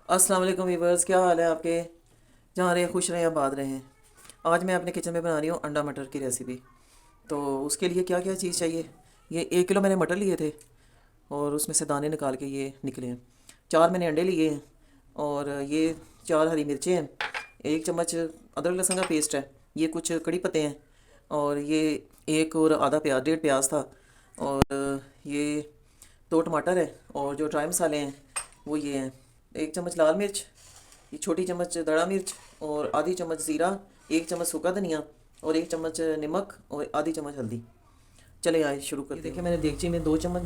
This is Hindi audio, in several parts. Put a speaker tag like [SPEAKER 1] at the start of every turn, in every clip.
[SPEAKER 1] अस्सलाम वालेकुम वीवर्स, क्या हाल है आपके। जहाँ रहे खुश रहें, आबाद रहें। आज मैं अपने किचन में बना रही हूँ अंडा मटर की रेसिपी। तो उसके लिए क्या क्या चीज़ चाहिए। ये 1 किलो मैंने मटर लिए थे और उसमें से दाने निकाल के ये निकले हैं। 4 मैंने अंडे लिए हैं और ये 4 हरी मिर्चें हैं। 1 चम्मच अदरक लहसुन का पेस्ट है। ये कुछ कड़ी पत्ते हैं और ये एक और आधा प्याज, 1.5 प्याज था। और ये 2 टमाटर है और जो ड्राई मसाले हैं वो ये हैं। 1 चम्मच लाल मिर्च, ये छोटी चम्मच दड़ा मिर्च और आधी चम्मच ज़ीरा, 1 चम्मच सूखा धनिया और 1 चम्मच नमक और आधी चम्मच हल्दी। चले आए शुरू करते हैं। देखिए मैंने देगची में 2 चम्मच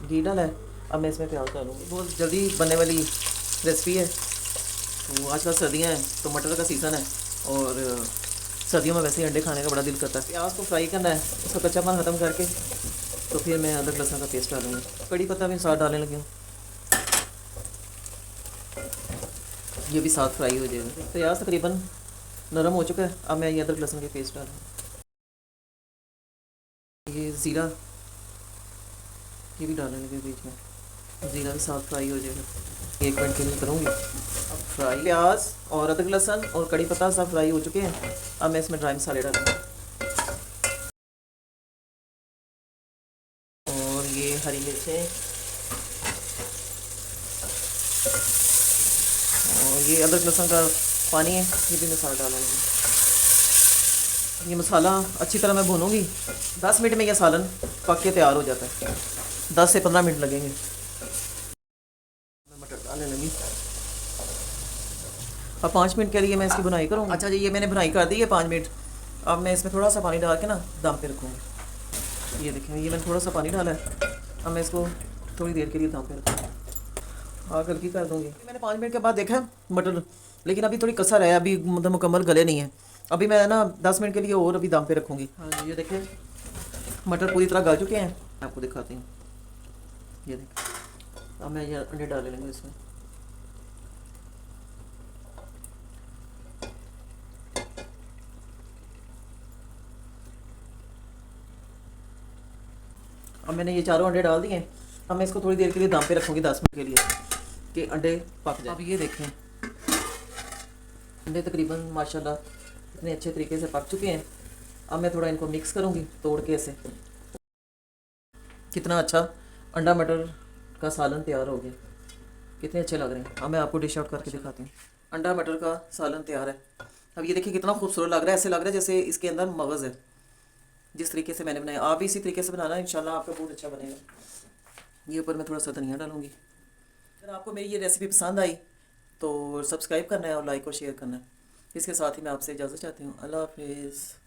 [SPEAKER 1] घी डाला है। अब मैं इसमें प्याज डालूँगी। बहुत जल्दी बनने वाली रेसिपी है। तो आजकल सर्दियाँ हैं तो मटर का सीज़न है और सर्दियों में वैसे ही अंडे खाने का बड़ा दिल करता है। प्याज को फ्राई करना है, उसका कच्चापन ख़त्म करके तो फिर मैं अदरक लहसुन का पेस्ट डालूँगी। कड़ी पत्ता भी साथ डालने लगी हूँ, ये भी साथ फ्राई हो जाएगा। प्याज तकरीबन नरम हो चुका है। अब मैं ये अदरक लहसुन के पेस्ट डालूँगी। ये ज़ीरा, ये भी डालने लगे बीच में, ज़ीरा भी साथ फ्राई हो जाएगा। 1 मिनट के लिए करूँगी अब फ्राई। प्याज और अदरक लहसुन और कड़ी पत्ता सब फ्राई हो चुके हैं। अब मैं इसमें ड्राई मसाले डालूँगी और ये हरी मिर्चें और ये अदरक लहसुन का पानी है, ये भी मैं साथ डालूँगी। ये मसाला अच्छी तरह मैं भूनूंगी। 10 मिनट में यह सालन पक के तैयार हो जाता है। 10 से 15 मिनट लगेंगे। मैं मटर डालने लगी। अब 5 मिनट के लिए मैं इसकी बुनाई करूँगी। अच्छा जी, ये मैंने बुनाई कर दी है 5 मिनट। अब मैं इसमें थोड़ा सा पानी डाल के ना दम पे रखूँगी। ये देखें, ये मैंने थोड़ा सा पानी डाला है। अब मैं इसको थोड़ी देर के लिए दम पे रखूँगी। आग हल्की कर दूँगी। मैंने 5 मिनट के बाद देखा मटर, लेकिन अभी थोड़ी कसर है, अभी मतलब मुकम्मल गले नहीं है। अभी मैं ना 10 मिनट के लिए और अभी दम पे रखूँगी। हाँ जी, ये देखें मटर पूरी तरह गल चुके हैं। मैं आपको दिखाती हूँ, ये देखें। अब मैं ये अंडे डाल लेंगे इसमें। अब मैंने ये चारों अंडे डाल दिए हैं। अब मैं इसको थोड़ी देर के लिए दम पे रखूँगी 10 मिनट के लिए कि अंडे पक जाए। अब ये देखें अंडे तकरीबन माशाल्लाह इतने अच्छे तरीके से पक चुके हैं। अब मैं थोड़ा इनको मिक्स करूँगी तोड़ के ऐसे। कितना अच्छा अंडा मटर का सालन तैयार हो गया, कितने अच्छे लग रहे हैं। अब मैं आपको डिश आउट करके दिखाती हूँ। अंडा मटर का सालन तैयार है। अब ये देखिए कितना खूबसूरत लग रहा है, ऐसे लग रहा है जैसे इसके अंदर मगज़ है। जिस तरीके से मैंने बनाया आप भी इसी तरीके से बनाना, इंशाल्लाह आपका बहुत अच्छा बनेगा। ये ऊपर मैं थोड़ा सा धनिया डालूंगी। अगर आपको मेरी ये रेसिपी पसंद आई तो सब्सक्राइब करना है और लाइक और शेयर करना है। इसके साथ ही मैं आपसे इजाज़त चाहती हूँ। अल्लाह हाफिज़।